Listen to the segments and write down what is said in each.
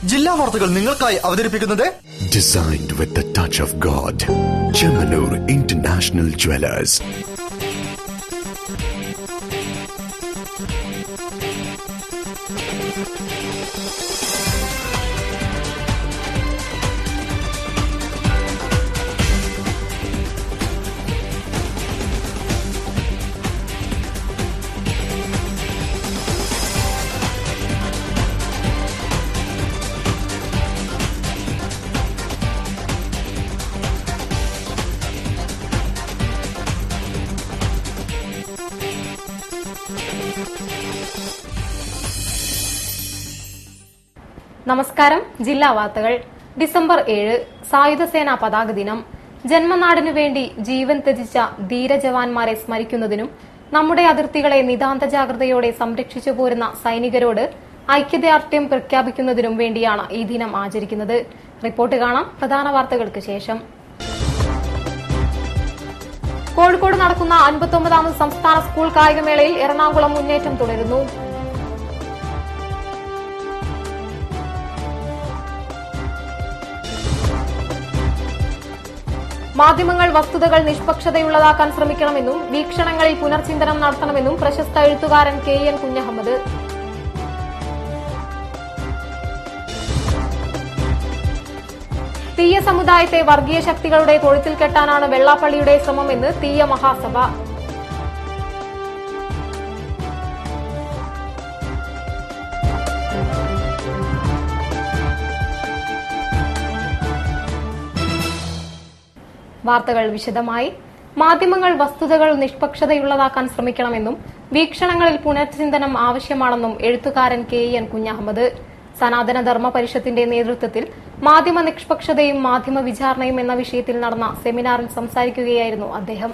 ജില്ലാ വാർത്തകൾ നിങ്ങൾക്കായി അവതരിപ്പിക്കുന്നത് Designed with the touch of God. Chemanur International Jewelers. നമസ്കാരം. ജില്ലാ വാർത്തകൾ. ഡിസംബർ 7 സായുധസേനാ പതാക ദിനം. ജന്മനാടിനു വേണ്ടി ജീവൻ ത്യജിച്ച ധീരജവാന്മാരെ സ്മരിക്കുന്നതിനും നമ്മുടെ അതിർത്തികളെ നിതാന്ത ജാഗ്രതയോടെ സംരക്ഷിച്ചു പോരുന്ന സൈനികരോട് ഐക്യദാർഢ്യം പ്രഖ്യാപിക്കുന്നതിനും വേണ്ടിയാണ് ഈ ദിനം ആചരിക്കുന്നത്. റിപ്പോർട്ട് കാണാം പ്രധാന വാർത്തകൾക്ക് ശേഷം. കോഴിക്കോട് നടക്കുന്ന 59ാമത് സംസ്ഥാന സ്കൂൾ കായികമേളയിൽ എറണാകുളം മുന്നേറ്റം തുടരുന്നു. മാധ്യമങ്ങൾ വസ്തുതകൾ നിഷ്പക്ഷതയുള്ളതാക്കാൻ ശ്രമിക്കണമെന്നും വീക്ഷണങ്ങളിൽ പുനർചിന്തനം നടത്തണമെന്നും പ്രശസ്ത എഴുത്തുകാരൻ KN കുഞ്ഞഹമ്മദ്. തീയ സമുദായത്തെ വർഗീയ ശക്തികളുടെ തൊഴുത്തിൽ കെട്ടാനാണ് വെള്ളാപ്പള്ളിയുടെ ശ്രമമെന്ന് തീയ മഹാസഭ. വാർത്തകൾ വിശദമായി. മാധ്യമങ്ങൾ വസ്തുതകൾ നിഷ്പക്ഷതയുള്ളതാക്കാൻ ശ്രമിക്കണമെന്നും വീക്ഷണങ്ങളിൽ പുനർചിന്തനം ആവശ്യമാണെന്നും എഴുത്തുകാരൻ KN കുഞ്ഞഹമ്മദ്. സനാതന ധർമ്മ പരിഷത്തിന്റെ നേതൃത്വത്തിൽ മാധ്യമ നിഷ്പക്ഷതയും മാധ്യമ വിചാരണയും എന്ന വിഷയത്തിൽ നടന്ന സെമിനാറിൽ സംസാരിക്കുകയായിരുന്നു അദ്ദേഹം.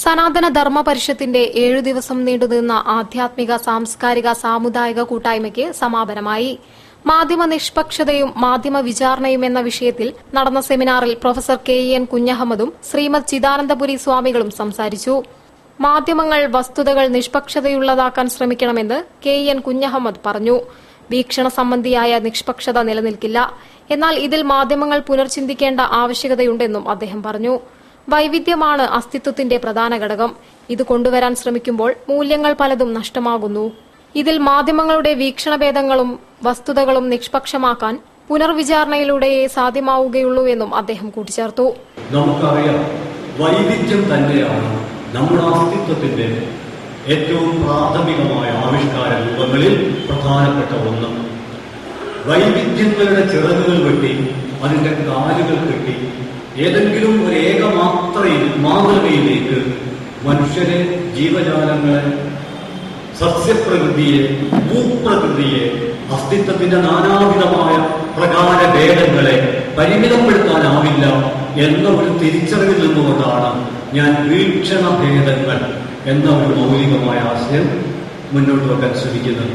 സനാതന ധർമ്മ പരിഷത്തിന്റെ 7 ദിവസം നീണ്ടുനിന്ന ആധ്യാത്മിക സാംസ്കാരിക സാമുദായിക കൂട്ടായ്മയ്ക്ക് സമാപനമായി. മാധ്യമ നിഷ്പക്ഷതയും മാധ്യമ വിചാരണയും എന്ന വിഷയത്തിൽ നടന്ന സെമിനാറിൽ പ്രൊഫസർ KN കുഞ്ഞഹമ്മദും ശ്രീമദ് ചിദാനന്ദപുരി സ്വാമികളും സംസാരിച്ചു. മാധ്യമങ്ങൾ വസ്തുതകൾ നിഷ്പക്ഷതയുള്ളതാക്കാൻ ശ്രമിക്കണമെന്ന് KN കുഞ്ഞഹമ്മദ് പറഞ്ഞു. വീക്ഷണ സംബന്ധിയായ നിഷ്പക്ഷത നിലനിൽക്കില്ല. എന്നാൽ ഇതിൽ മാധ്യമങ്ങൾ പുനർചിന്തിക്കേണ്ട ആവശ്യകതയുണ്ടെന്നും അദ്ദേഹം പറഞ്ഞു. വൈവിധ്യമാണ് അസ്തിത്വത്തിന്റെ പ്രധാന ഘടകം. ഇത് കൊണ്ടുവരാൻ ശ്രമിക്കുമ്പോൾ മൂല്യങ്ങൾ പലതും നഷ്ടമാകുന്നു. ഇതിൽ മാധ്യമങ്ങളുടെ വീക്ഷണഭേദങ്ങളും വസ്തുതകളും നിഷ്പക്ഷമാക്കാൻ പുനർവിചാരണയിലൂടെയേ സാധ്യമാവുകയുള്ളൂ എന്നും അദ്ദേഹം കൂട്ടിച്ചേർത്തു. നമുക്കറിയാം, വൈവിധ്യം തന്നെയാണ് നമ്മുടെ അസ്തിത്വത്തിന്റെ ഏറ്റവും പ്രാഥമികമായ ആവിഷ്കാര രൂപങ്ങളിൽ പ്രധാനപ്പെട്ട ഒന്ന്. വൈവിധ്യങ്ങളുടെ ചിറകുകൾ വെട്ടി അതിന്റെ കാലുകൾ കെട്ടി ഏതെങ്കിലും ഒരു മാതൃകയിലേക്ക് മനുഷ്യരെ, ജീവജാലങ്ങളെ, സസ്യപ്രകൃതിയെ, ഭൂപ്രകൃതിയെ, അസ്തിത്വത്തിന്റെ നാനാവിധമായ പ്രകാരഭേദങ്ങളെ പരിമിതപ്പെടുത്താനാവില്ല എന്ന ഒരു തിരിച്ചറിവിൽ നിന്നുകൊണ്ടാണ് ഞാൻ വീക്ഷണഭേദങ്ങൾ എന്ന ഒരു മൗലികമായ ആശയം മുന്നോട്ട് വെക്കാൻ ശ്രമിക്കുന്നത്.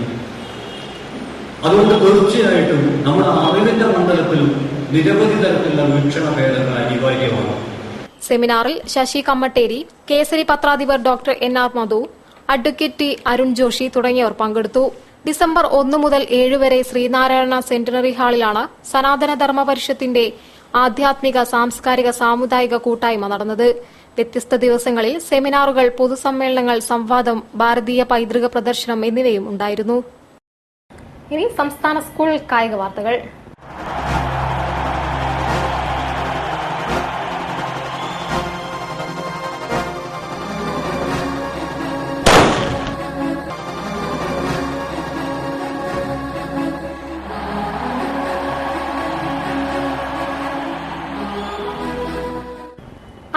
അതുകൊണ്ട് തീർച്ചയായിട്ടും നമ്മുടെ അറിവിന്റെ മണ്ഡലത്തിലും നിരവധി തരത്തിലുള്ള വീക്ഷണഭേദങ്ങൾ അനിവാര്യമാണ്. സെമിനാറിൽ ശശി കമ്മട്ടേരി, കേസരി പത്രാധിപർ ഡോക്ടർ NR മധു, അഡ്വക്കേറ്റ് T അരുൺ ജോഷി തുടങ്ങിയവർ പങ്കെടുത്തു. ഡിസംബർ 1 മുതൽ 7 വരെ ശ്രീനാരായണ സെന്റിനറി ഹാളിലാണ് സനാതന ധർമ്മ പരിഷത്തിന്റെ ആധ്യാത്മിക സാംസ്കാരിക സാമുദായിക കൂട്ടായ്മ നടന്നത്. വ്യത്യസ്ത ദിവസങ്ങളിൽ സെമിനാറുകൾ, പൊതുസമ്മേളനങ്ങൾ, സംവാദം, ഭാരതീയ പൈതൃക പ്രദർശനം എന്നിവയും ഉണ്ടായിരുന്നു. ഇനി സംസ്ഥാന സ്കൂൾ കായിക വാർത്തകൾ.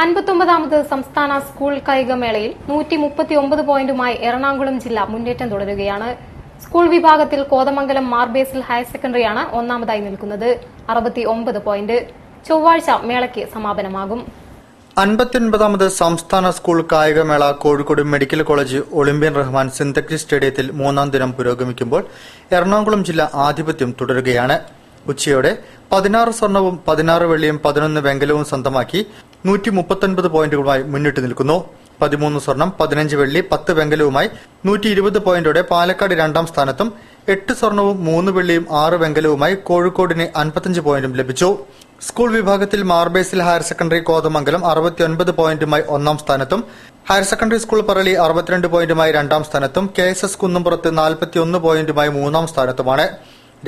അൻപത്തൊമ്പതാമത് സംസ്ഥാന സ്കൂൾ കായികമേളയിൽ 139 പോയിന്റുമായി എറണാകുളം ജില്ല മുന്നേറ്റം തുടരുകയാണ്. സ്കൂൾ വിഭാഗത്തിൽ കോതമംഗലം മാർബേസിൽ ഹയർ സെക്കൻഡറിയാണ് ഒന്നാമതായി നിൽക്കുന്നത്, 69 പോയിന്റ്. ചൊവ്വാഴ്ച മേളയ്ക്ക് സമാപനമാകും. 59ാമത് സംസ്ഥാന സ്കൂൾ കായികമേള Kozhikode medical college Olympian Rahman synthetic സ്റ്റേഡിയത്തിൽ 3ാം ദിനം പുരോഗമിക്കുമ്പോൾ എറണാകുളം ജില്ല ആധിപത്യം തുടരുകയാണ്. ഉച്ചയോടെ 16 സ്വർണവും 16 വെള്ളിയും 11 വെങ്കലവും സ്വന്തമാക്കി 139 പോയിന്റുകളുമായി മുന്നിട്ട് നിൽക്കുന്നു. 13 സ്വർണം, 15 വെള്ളി, 10 വെങ്കലവുമായി 120 പോയിന്റോടെ പാലക്കാട് 2ാം സ്ഥാനത്തും 8 സ്വർണവും 3 വെള്ളിയും 6 വെങ്കലവുമായി കോഴിക്കോടിന് 55 പോയിന്റും ലഭിച്ചു. സ്കൂൾ വിഭാഗത്തിൽ മാർബേസിൽ ഹയർ സെക്കൻഡറി കോതമംഗലം 69 പോയിന്റുമായി 1ാം സ്ഥാനത്തും ഹയർ സെക്കൻഡറി സ്കൂൾ പറളി 62 പോയിന്റുമായി 2ാം സ്ഥാനത്തും KSS കുന്നുംപുറത്ത് 41 പോയിന്റുമായി 3ാം സ്ഥാനത്തുമാണ്.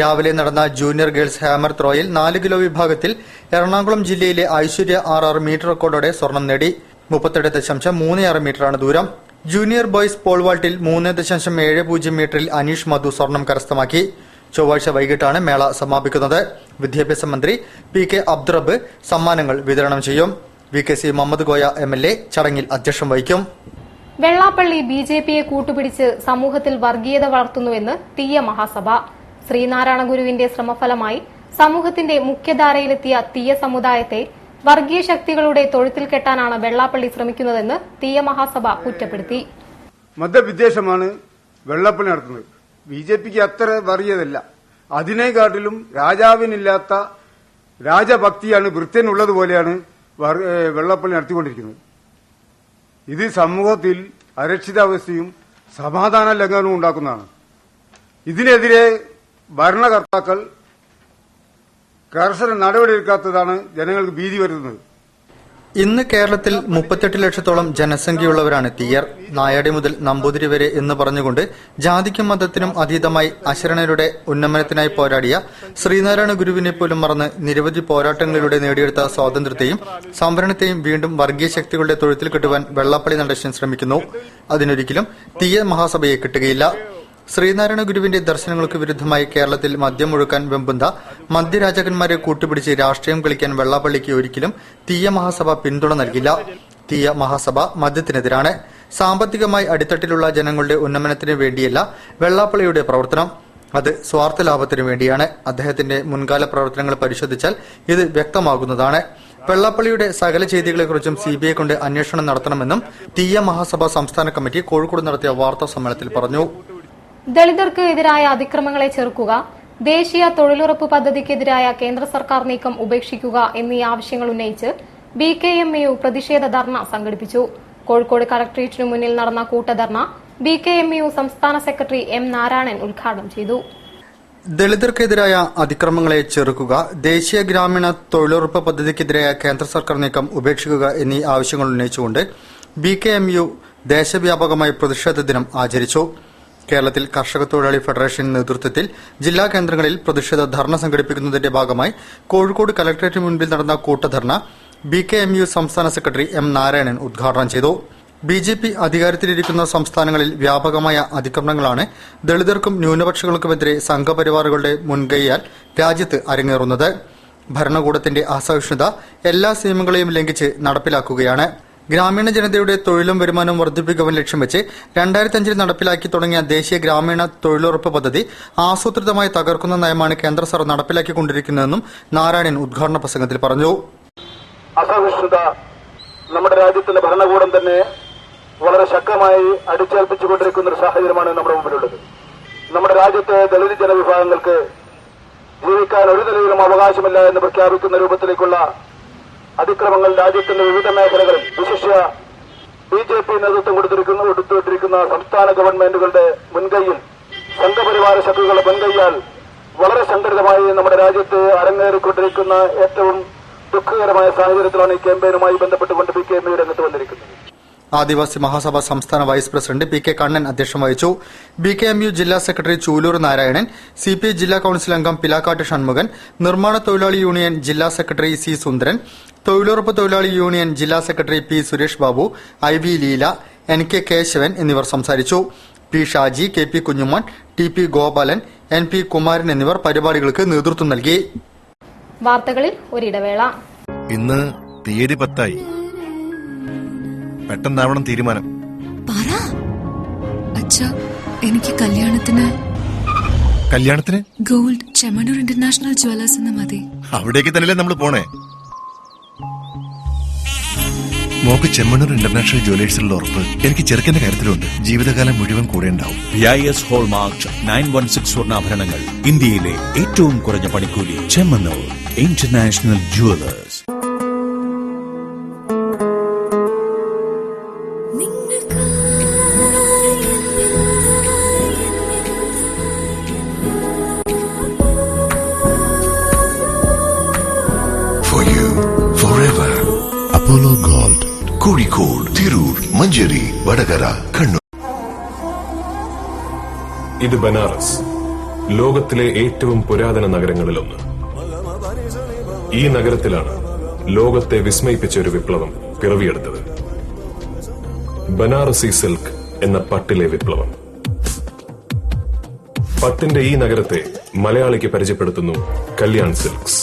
രാവിലെ നടന്ന ജൂനിയർ ഗേൾസ് ഹാമർ ത്രോയിൽ 4 കിലോ വിഭാഗത്തിൽ എറണാകുളം ജില്ലയിലെ ഐശ്വര്യ RR മീറ്റർ റെക്കോർഡോടെ സ്വർണം നേടി. 37.36 മീറ്ററാണ് ദൂരം. ജൂനിയർ ബോയ്സ് പോൾ വാൾട്ടിൽ 3.70 മീറ്ററിൽ അനീഷ് മധു സ്വർണം കരസ്ഥമാക്കി. ചൊവ്വാഴ്ച വൈകിട്ടാണ് മേള സമാപിക്കുന്നത്. വിദ്യാഭ്യാസ മന്ത്രി PK അബ്ദുറബ്ബ് സമ്മാനങ്ങൾ വിതരണം ചെയ്യും. VKC മുഹമ്മദ് കോയ MLA ചടങ്ങിൽ അധ്യക്ഷം വഹിക്കും. വെള്ളാപ്പള്ളി BJPയെ കൂട്ടുപിടിച്ച് സമൂഹത്തിൽ വർഗീയത വളർത്തുന്നുവെന്ന് തീയ മഹാസഭ. ശ്രീനാരായണ ഗുരുവിന്റെ ശ്രമഫലമായി സമൂഹത്തിന്റെ മുഖ്യധാരയിലെത്തിയ തീയ സമുദായത്തെ വർഗീയ ശക്തികളുടെ തൊഴുത്തിൽ കെട്ടാനാണ് വെള്ളാപ്പള്ളി ശ്രമിക്കുന്നതെന്ന് തീയ മഹാസഭ കുറ്റപ്പെടുത്തി. മതവിദ്വേഷമാണ് വെള്ളാപ്പള്ളി നടത്തുന്നത്. BJPക്ക് അത്ര വർഗീയതല്ല. അതിനെക്കാട്ടിലും രാജാവിനില്ലാത്ത രാജഭക്തിയാണ് വൃത്യനുള്ളതുപോലെയാണ് വെള്ളാപ്പള്ളി നടത്തിക്കൊണ്ടിരിക്കുന്നത്. ഇത് സമൂഹത്തിൽ അരക്ഷിതാവസ്ഥയും സമാധാന ലംഘനവും ഉണ്ടാക്കുന്നതാണ്. ഇതിനെതിരെ ഭരണകർത്താക്കൾ കർശന നടപടിയെടുക്കാത്തതാണ് ജനങ്ങൾക്ക് ഭീതി വരുത്തുന്നത്. ഇന്ന് കേരളത്തിൽ 38 ലക്ഷത്തോളം ജനസംഖ്യയുള്ളവരാണ് തീയർ. നായാടി മുതൽ നമ്പൂതിരി വരെ എന്ന് പറഞ്ഞുകൊണ്ട് ജാതിക്കും മതത്തിനും അതീതമായി അശരണരുടെ ഉന്നമനത്തിനായി പോരാടിയ ശ്രീനാരായണ ഗുരുവിനെ പോലും മറന്ന് നിരവധി പോരാട്ടങ്ങളിലൂടെ നേടിയെടുത്ത സ്വാതന്ത്ര്യത്തെയും സംവരണത്തെയും വീണ്ടും വർഗീയ ശക്തികളുടെ തൊഴുത്തിൽ കെട്ടുവാൻ വെള്ളാപ്പള്ളി നടേശൻ ശ്രമിക്കുന്നു. അതിനൊരിക്കലും തീയ മഹാസഭയെ കിട്ടുകയില്ല. ശ്രീനാരായണ ഗുരുവിന്റെ ദർശനങ്ങൾക്ക് വിരുദ്ധമായി കേരളത്തിൽ മദ്യം ഒഴുക്കാൻ വെമ്പുന്ന മദ്യരാജാക്കന്മാരെ കൂട്ടുപിടിച്ച് രാഷ്ട്രീയം കളിക്കാൻ വെള്ളാപ്പള്ളിക്ക് ഒരിക്കലും തീയ മഹാസഭ പിന്തുണ നൽകില്ല. തീയ മഹാസഭ മദ്യത്തിനെതിരാണ്. സാമ്പത്തികമായി അടിത്തട്ടിലുള്ള ജനങ്ങളുടെ ഉന്നമനത്തിന് വേണ്ടിയല്ല വെള്ളാപ്പള്ളിയുടെ പ്രവർത്തനം. അത് സ്വാർത്ഥ ലാഭത്തിനു വേണ്ടിയാണ്. അദ്ദേഹത്തിന്റെ മുൻകാല പ്രവർത്തനങ്ങൾ പരിശോധിച്ചാൽ ഇത് വ്യക്തമാകുന്നതാണ്. വെള്ളാപ്പള്ളിയുടെ സകല ചെയ്തികളെക്കുറിച്ചും CBI കൊണ്ട് അന്വേഷണം നടത്തണമെന്നും തീയ മഹാസഭ സംസ്ഥാന കമ്മിറ്റി കോഴിക്കോട് നടത്തിയ വാർത്താ സമ്മേളനത്തിൽ പറഞ്ഞു. ദളിതർക്ക് എതിരായ അതിക്രമങ്ങളെ ചെറുക്കുക, ദേശീയ തൊഴിലുറപ്പ് പദ്ധതിക്കെതിരായ കേന്ദ്ര സർക്കാർ നീക്കം ഉപേക്ഷിക്കുക എന്നീ ആവശ്യങ്ങൾ ഉന്നയിച്ച് BKMU പ്രതിഷേധ ധർണ സംഘടിപ്പിച്ചു. കോഴിക്കോട് കളക്ടറേറ്റിനു മുന്നിൽ നടന്ന കൂട്ടധർണ BKMU സംസ്ഥാന സെക്രട്ടറി M നാരായണൻ ഉദ്ഘാടനം ചെയ്തു. ദളിതർക്കെതിരായ അതിക്രമങ്ങളെ ചെറുക്കുക, ദേശീയ ഗ്രാമീണ തൊഴിലുറപ്പ് പദ്ധതിക്കെതിരായ കേന്ദ്ര സർക്കാർ നീക്കം ഉപേക്ഷിക്കുക എന്നീ ആവശ്യങ്ങൾ ഉന്നയിച്ചുകൊണ്ട് BKMU ദേശവ്യാപകമായി പ്രതിഷേധ ദിനം ആചരിച്ചു. കേരളത്തിൽ കർഷക തൊഴിലാളി ഫെഡറേഷൻ നേതൃത്വത്തിൽ ജില്ലാ കേന്ദ്രങ്ങളിൽ പ്രതിഷേധ ധർണ സംഘടിപ്പിക്കുന്നതിന്റെ ഭാഗമായി കോഴിക്കോട് കലക്ടറേറ്റിന് മുൻപിൽ നടന്ന കൂട്ടധർണ BKMU സംസ്ഥാന സെക്രട്ടറി M നാരായണൻ ഉദ്ഘാടനം ചെയ്തു. BJP അധികാരത്തിലിരിക്കുന്ന സംസ്ഥാനങ്ങളിൽ വ്യാപകമായ അതിക്രമങ്ങളാണ് ദളിതർക്കും ന്യൂനപക്ഷങ്ങൾക്കുമെതിരെ സംഘപരിവാറുകളുടെ മുൻകൈയാൽ രാജ്യത്ത് അരങ്ങേറുന്നത്. ഭരണകൂടത്തിന്റെ അസഹിഷ്ണുത എല്ലാ നിയമങ്ങളെയും ലംഘിച്ച് നടപ്പിലാക്കുകയാണ്. ഗ്രാമീണ ജനതയുടെ തൊഴിലും വരുമാനവും വർദ്ധിപ്പിക്കുവാൻ ലക്ഷ്യം വെച്ച് 2005 നടപ്പിലാക്കി തുടങ്ങിയ ദേശീയ ഗ്രാമീണ തൊഴിലുറപ്പ് പദ്ധതി ആസൂത്രിതമായി തകർക്കുന്ന നയമാണ് കേന്ദ്ര സർക്കാർ നടപ്പിലാക്കിക്കൊണ്ടിരിക്കുന്നതെന്നും നാരായണൻ ഉദ്ഘാടന പ്രസംഗത്തിൽ പറഞ്ഞു. അസഹിഷ്ണുത നമ്മുടെ രാജ്യത്തിന്റെ ഭരണകൂടം തന്നെ വളരെ ശക്തമായി അടിച്ചേൽപ്പിച്ചുകൊണ്ടിരിക്കുന്ന ഒരു സാഹചര്യമാണ് നമ്മുടെ മുമ്പിലുള്ളത്. നമ്മുടെ രാജ്യത്തെ ദളിത് ജനവിഭാഗങ്ങൾക്ക് ജീവിക്കാൻ ഒരു നിലയിലും അവകാശമില്ല എന്ന് പ്രഖ്യാപിക്കുന്ന രൂപത്തിലേക്കുള്ള അതിക്രമങ്ങൾ രാജ്യത്തിന്റെ വിവിധ മേഖലകളിൽ വിശിഷ്യ BJP നേതൃത്വം കൊടുത്തുകൊണ്ടിരിക്കുന്ന സംസ്ഥാന ഗവൺമെന്റുകളുടെ മുൻകൈയിൽ സംഘപരിവാര ശക്തികളുടെ മുൻകൈയാൽ വളരെ സംഘടിതമായി നമ്മുടെ രാജ്യത്ത് അരങ്ങേറിക്കൊണ്ടിരിക്കുന്ന ഏറ്റവും ദുഃഖകരമായ സാഹചര്യത്തിലാണ് ഈ ക്യാമ്പയിനുമായി ബന്ധപ്പെട്ടുകൊണ്ട് BKMU രംഗത്ത് വന്നിരിക്കുന്നത്. ആദിവാസി മഹാസഭ സംസ്ഥാന വൈസ് പ്രസിഡന്റ് PK കണ്ണൻ അധ്യക്ഷം വഹിച്ചു. BKMU ജില്ലാ സെക്രട്ടറി ചൂലൂർ നാരായണൻ, CPI ജില്ലാ കൌൺസിൽ അംഗം പിലാക്കാട്ട് ഷൺമുഖൻ, നിർമ്മാണ തൊഴിലാളി യൂണിയൻ ജില്ലാ സെക്രട്ടറി C സുന്ദരൻ, തൊഴിലുറപ്പ് തൊഴിലാളി യൂണിയൻ ജില്ലാ secretary P Suresh Babu, IV Leela, NK Kesavan എന്നിവർ സംസാരിച്ചു. P Shaji, KP Kunjumon, TP Gopalan, NP Kumaran എന്നിവർ പരിപാടികൾക്ക് നേതൃത്വം നൽകി. വാർത്തകളിൽ ഒരിടവേള. ഇന്ന് തീയതി 10 പെട്ടെന്നാവണം തീരുമാനം. എനിക്ക് കല്യാണത്തിന് ഗോൾഡ് ചെമ്മണ്ണൂർ ഇന്റർനാഷണൽ ജ്വല്ലേഴ്സ് എന്ന് മതി. അവിടേക്ക് തന്നെയല്ലേ നമ്മൾ പോണേ. മോക്ക് ചെമ്മണ്ണൂർ ഇന്റർനാഷണൽ ജ്വല്ലേഴ്സിലുള്ള ഉറപ്പ് എനിക്ക് ചെറുക്കന്റെ കാര്യത്തിലുണ്ട്. ജീവിതകാലം മുഴുവൻ കൂടെ ഉണ്ടാവും. BIS ഹോൾമാർക്ക് 916 സ്വർണ്ണാഭരണങ്ങൾ, ഇന്ത്യയിലെ ഏറ്റവും കുറഞ്ഞ പണിക്കൂലി. Chemmanur international Jewellers. Apollo Gold, Kozhikode, Tirur, Manjeri, Vadagara, Kannur. ഇത് ബനാറസ്, ലോകത്തിലെ ഏറ്റവും പുരാതന നഗരങ്ങളിലൊന്ന്. ഈ നഗരത്തിലാണ് ലോകത്തെ വിസ്മയിപ്പിച്ച ഒരു വിപ്ലവം പിറവിയെടുത്തത്. ബനാറസി സിൽക്ക് എന്ന പട്ടിലെ വിപ്ലവം. പട്ടിന്റെ ഈ നഗരത്തെ മലയാളിക്ക് പരിചയപ്പെടുത്തുന്നു കല്യാൺ സിൽക്സ്.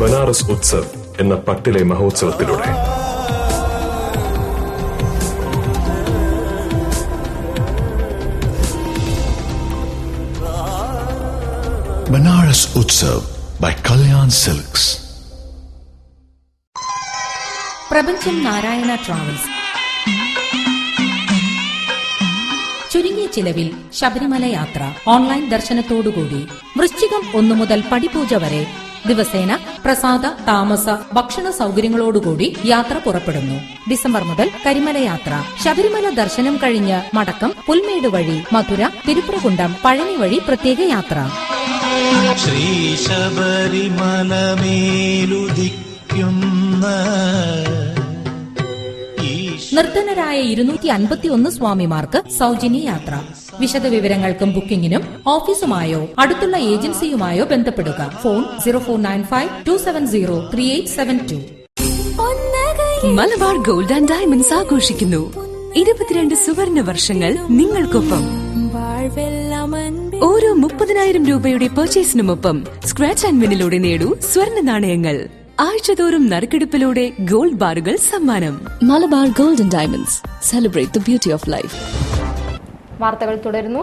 ബനാറസ് ഉത്സവ് എന്ന പട്ടിലെ മഹോത്സവത്തിലൂടെ. Banaras Utsav by Kalyan Silks. പ്രപഞ്ചം നാരായണ ട്രാവൽസ് ചുരുങ്ങിയ ചിലവിൽ ശബരിമല യാത്ര ഓൺലൈൻ ദർശനത്തോടുകൂടി വൃശ്ചികം 1 മുതൽ പടിപൂജ വരെ ദിവസേന പ്രസാദ, താമസ, ഭക്ഷണ സൗകര്യങ്ങളോടുകൂടി യാത്ര പുറപ്പെടുന്നു. ഡിസംബർ മുതൽ കരിമല യാത്ര. ശബരിമല ദർശനം കഴിഞ്ഞ് മടക്കം പുൽമേട് വഴി മധുര, തിരുപ്പുറകുണ്ടം, പഴനി വഴി പ്രത്യേക യാത്ര. ശ്രീ ശബരിമലമേലുദിക്കുന്ന നിർധനരായ 251 സ്വാമിമാർക്ക് സൗജന്യ യാത്ര. വിശദവിവരങ്ങൾക്കും ബുക്കിംഗിനും ഓഫീസുമായോ അടുത്തുള്ള ഏജൻസിയുമായോ ബന്ധപ്പെടുക. Phone 0495-270-3872. Malabar gold and diamonds ആഘോഷിക്കുന്നു 22 സുവർണ വർഷങ്ങൾ നിങ്ങൾക്കൊപ്പം. ഓരോ 30,000 രൂപയുടെ പർച്ചേസിനുമൊപ്പം സ്ക്രാച്ച് ആൻഡ് വിന്നിലൂടെ നേടൂ സ്വർണ്ണ നാണയങ്ങൾ. ആഴ്ചതോറും നറുക്കെടുപ്പിലൂടെ ഗോൾഡ് ബാറുകൾ സമ്മാനം. Malabar gold and diamonds, celebrate the beauty of life. വാർത്തകൾ തുടരുന്നു.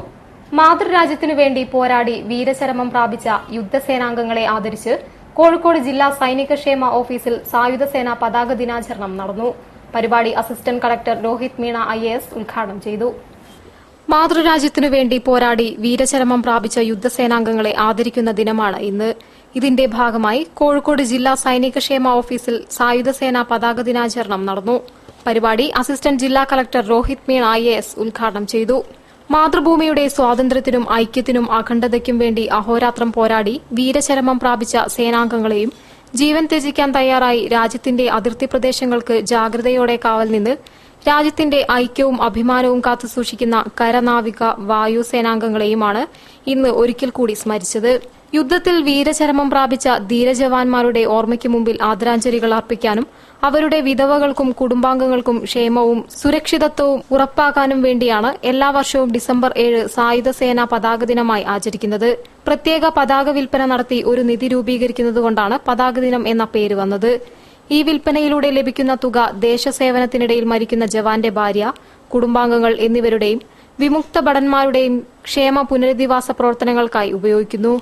മാതൃരാജ്യത്തിനു വേണ്ടി പോരാടി വീരചരമം പ്രാപിച്ച യുദ്ധസേനാംഗങ്ങളെ ആദരിച്ച് കോഴിക്കോട് ജില്ലാ സൈനികക്ഷേമ ഓഫീസിൽ സായുധ സേനാ പതാക ദിനാചരണം നടന്നു. പരിപാടി assistant collector Rohit Meena IAS ഉദ്ഘാടനം ചെയ്തു. മാതൃരാജ്യത്തിനു വേണ്ടി പോരാടി വീരചരമം പ്രാപിച്ച യുദ്ധസേനാംഗങ്ങളെ ആദരിക്കുന്ന ദിനമാണ് ഇന്ന്. ഇതിന്റെ ഭാഗമായി കോഴിക്കോട് ജില്ലാ സൈനികക്ഷേമ ഓഫീസിൽ സായുധ സേനാ പതാക ദിനാചരണം നടന്നു. പരിപാടി അസിസ്റ്റന്റ് ജില്ലാ കളക്ടർ രോഹിത് മീണ IAS ഉദ്ഘാടനം ചെയ്തു. മാതൃഭൂമിയുടെ സ്വാതന്ത്ര്യത്തിനും ഐക്യത്തിനും അഖണ്ഡതയ്ക്കും വേണ്ടി അഹോരാത്രം പോരാടി വീരചരമം പ്രാപിച്ച സേനാംഗങ്ങളെയും ജീവൻ ത്യജിക്കാൻ തയ്യാറായി രാജ്യത്തിന്റെ അതിർത്തി പ്രദേശങ്ങൾക്ക് ജാഗ്രതയോടെ കാവൽ നിന്ന് രാജ്യത്തിന്റെ ഐക്യവും അഭിമാനവും കാത്തുസൂക്ഷിക്കുന്ന കരനാവിക വായു സേനാംഗങ്ങളെയുമാണ് ഇന്ന് ഒരിക്കൽ കൂടി സ്മരിച്ചത്. യുദ്ധത്തിൽ വീരചരമം പ്രാപിച്ച ധീരജവാന്മാരുടെ ഓർമ്മയ്ക്ക് മുമ്പിൽ ആദരാഞ്ജലികൾ അർപ്പിക്കാനും അവരുടെ വിധവകൾക്കും കുടുംബാംഗങ്ങൾക്കും ക്ഷേമവും സുരക്ഷിതത്വവും ഉറപ്പാക്കാനും വേണ്ടിയാണ് എല്ലാ വർഷവും ഡിസംബർ 7 സായുധ സേനാ പതാക ദിനമായി ആചരിക്കുന്നത്. പ്രത്യേക പതാക വിൽപ്പന നടത്തി ഒരു നിധി രൂപീകരിക്കുന്നതുകൊണ്ടാണ് പതാക ദിനം എന്ന പേര് വന്നത്. ഈ വിൽപ്പനയിലൂടെ ലഭിക്കുന്ന തുക ദേശസേവനത്തിനിടയിൽ മരിക്കുന്ന ജവാന്റെ ഭാര്യ, കുടുംബാംഗങ്ങൾ എന്നിവരുടെയും വിമുക്ത ഭടന്മാരുടെയും ക്ഷേമ പുനരധിവാസ പ്രവർത്തനങ്ങൾക്കായി ഉപയോഗിക്കുന്നു.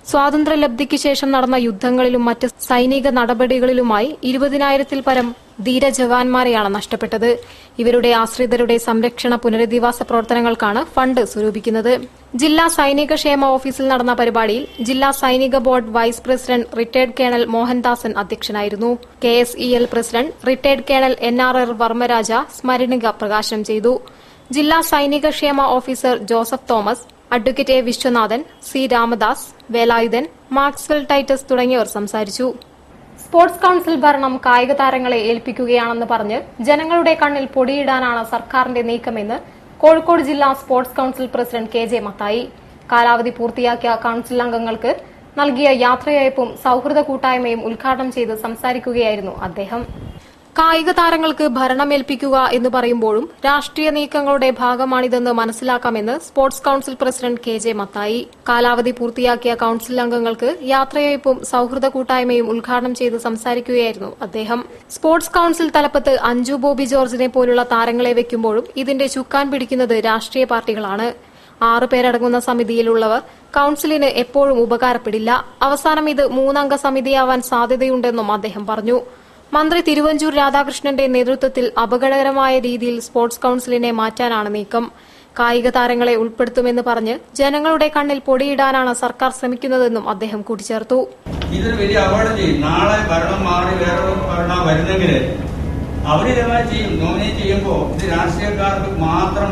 സ്വാതന്ത്ര്യലബ്ധിക്ക് ശേഷം നടന്ന യുദ്ധങ്ങളിലും മറ്റ് സൈനിക നടപടികളിലുമായി 20,000-ൽ പരം ധീരജവാന്മാരെയാണ് നഷ്ടപ്പെട്ടത്. ഇവരുടെ ആശ്രിതരുടെ സംരക്ഷണ പുനരധിവാസ പ്രവർത്തനങ്ങൾക്കാണ് ഫണ്ട് സ്വരൂപിക്കുന്നത്. ജില്ലാ സൈനികക്ഷേമ ഓഫീസിൽ നടന്ന പരിപാടിയിൽ ജില്ലാ സൈനിക board vice president retired colonel Mohandasan അധ്യക്ഷനായിരുന്നു. KSEL president retired colonel NRR Varmaraja സ്മരണിക പ്രകാശനം ചെയ്തു. ജില്ലാ സൈനികക്ഷേമ officer Joseph Thomas, advocate A. Viswanathan, C. Ramadas, Velayudhan, Maxwell Titus തുടങ്ങിയവർ സംസാരിച്ചു. സ്പോർട്സ് കൌൺസിൽ ഭരണം കായിക താരങ്ങളെ ഏൽപ്പിക്കുകയാണെന്ന് പറഞ്ഞ് ജനങ്ങളുടെ കണ്ണിൽ പൊടിയിടാനാണ് സർക്കാരിന്റെ നീക്കമെന്ന് കോഴിക്കോട് ജില്ലാ sports council president KJ Mathai. കാലാവധി പൂർത്തിയാക്കിയ കൌൺസിൽ അംഗങ്ങൾക്ക് നൽകിയ യാത്രയയപ്പും സൌഹൃദ കൂട്ടായ്മയും ഉദ്ഘാടനം ചെയ്ത് സംസാരിക്കുകയായിരുന്നു അദ്ദേഹം. കായിക താരങ്ങൾക്ക് ഭരണമേൽപ്പിക്കുക എന്ന് പറയുമ്പോഴും രാഷ്ട്രീയ നീക്കങ്ങളുടെ ഭാഗമാണിതെന്ന് മനസ്സിലാക്കാമെന്ന് sports council president KJ Mathai. കാലാവധി പൂർത്തിയാക്കിയ കൌൺസിൽ അംഗങ്ങൾക്ക് യാത്രയയപ്പും സൌഹൃദ കൂട്ടായ്മയും ഉദ്ഘാടനം ചെയ്ത് സംസാരിക്കുകയായിരുന്നു അദ്ദേഹം. സ്പോർട്സ് കൌൺസിൽ തലപ്പത്ത് അഞ്ജു ബോബി ജോർജിനെ പോലുള്ള താരങ്ങളെ വെക്കുമ്പോഴും ഇതിന്റെ ചുക്കാൻ പിടിക്കുന്നത് രാഷ്ട്രീയ പാർട്ടികളാണ്. 6 പേരടങ്ങുന്ന സമിതിയിലുള്ളവർ കൌൺസിലിന് എപ്പോഴും ഉപകാരപ്പെടില്ല. അവസാനം ഇത് 3 അംഗ സമിതിയാവാൻ സാധ്യതയുണ്ടെന്നും അദ്ദേഹം പറഞ്ഞു. മന്ത്രി തിരുവഞ്ചൂർ രാധാകൃഷ്ണന്റെ നേതൃത്വത്തിൽ അപകടകരമായ രീതിയിൽ സ്പോർട്സ് കൌൺസിലിനെ മാറ്റാനാണ് നീക്കം. കായിക താരങ്ങളെ ഉൾപ്പെടുത്തുമെന്ന് പറഞ്ഞ് ജനങ്ങളുടെ കണ്ണിൽ പൊടിയിടാനാണ് സർക്കാർ ശ്രമിക്കുന്നതെന്നും അദ്ദേഹം കൂട്ടിച്ചേർത്തു. ഇതൊരു വലിയ അപകടം ചെയ്യും. നാളെ ഭരണം മാറി വേറെ ഭരണം വരുന്നെങ്കിൽ അവരിതമായി ചെയ്യും. നോമിനേറ്റ് ചെയ്യുമ്പോൾ ഇത് രാഷ്ട്രീയക്കാർക്ക് മാത്രം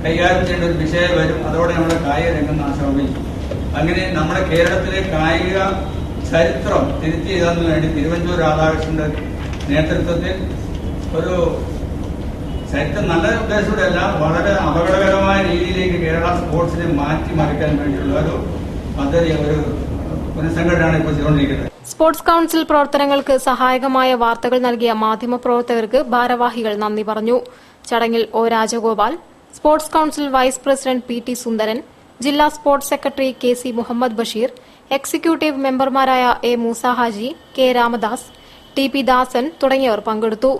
കൈകാര്യം ചെയ്യേണ്ട ഒരു വിഷയം വരും. അതോടെ നമ്മുടെ കായിക രംഗം നാശമാവുകയും അങ്ങനെ നമ്മുടെ കേരളത്തിലെ കായിക ചരിത്രം തിരുത്തി എഴുതാൻ വേണ്ടി തിരുവഞ്ചൂർ രാധാകൃഷ്ണന്റെ നേതൃത്വത്തിൽ ഒരു ശരിക്കും നല്ല ഉദ്ദേശത്തോടെയല്ല, വളരെ അപകടകരമായ രീതിയിലേക്ക് കേരള സ്പോർട്സിനെ മാറ്റിമറിക്കാൻ വേണ്ടിയുള്ള ഒരു പദ്ധതി, ഒരു പുനഃസംഘടനയാണ് ഇപ്പോൾ ചെയ്തുകൊണ്ടിരിക്കുന്നത്. സ്പോർട്സ് കൌൺസിൽ പ്രവർത്തനങ്ങൾക്ക് സഹായകമായ വാർത്തകൾ നൽകിയ മാധ്യമപ്രവർത്തകർക്ക് ഭാരവാഹികൾ നന്ദി പറഞ്ഞു. ചടങ്ങിൽ O Rajagopal, sports council vice president P T. Sundaran, ജില്ലാ sports secretary K C. Muhammad Basheer, executive മെമ്പർമാരായ A. Moosa Haji, K. Ramadas, T P. Dasan തുടങ്ങിയവർ പങ്കെടുത്തു.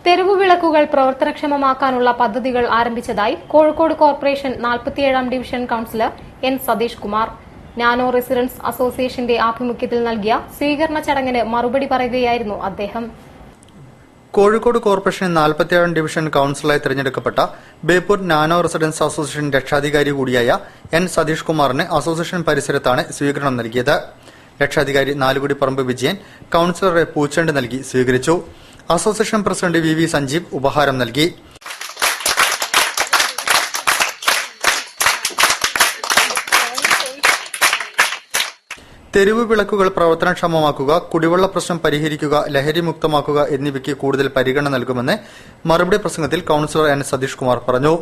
തെരുവുവിളക്കുകൾ പ്രവർത്തനക്ഷമമാക്കാനുള്ള പദ്ധതികൾ ആരംഭിച്ചതായി കോഴിക്കോട് കോർപ്പറേഷൻ 47ാം division councillor N. Satheesh Kumar. Nano residence അസോസിയേഷന്റെ ആഭിമുഖ്യത്തിൽ നൽകിയ സ്വീകരണ ചടങ്ങിന് മറുപടി പറയുകയായിരുന്നു അദ്ദേഹം. കോഴിക്കോട് കോർപ്പറേഷൻ 47ാം ഡിവിഷൻ കൌൺസിലറായി തെരഞ്ഞെടുക്കപ്പെട്ട ബേപ്പൂർ നാനോ റെസിഡൻസ് അസോസിയേഷൻ രക്ഷാധികാരി കൂടിയായ എൻ. സതീഷ് കുമാറിന് അസോസിയേഷൻ പരിസരത്താണ് സ്വീകരണം നൽകിയത്. രക്ഷാധികാരി നാലുകുടി പറമ്പ് വിജയൻ കൌൺസിലറെ പൂച്ചെണ്ട് നൽകി സ്വീകരിച്ചു. Association president V. സഞ്ജീവ് ഉപഹാരം നൽകി. തെരുവ് വിളക്കുകൾ പ്രവർത്തനക്ഷമമാക്കുക, കുടിവെള്ള പ്രശ്നം പരിഹരിക്കുക, ലഹരി മുക്തമാക്കുക എന്നിവയ്ക്ക് കൂടുതൽ പരിഗണന നൽകുമെന്ന് മറുപടി പ്രസംഗത്തിൽ കൌൺസിലർ എൻ. സതീഷ് കുമാർ പറഞ്ഞു.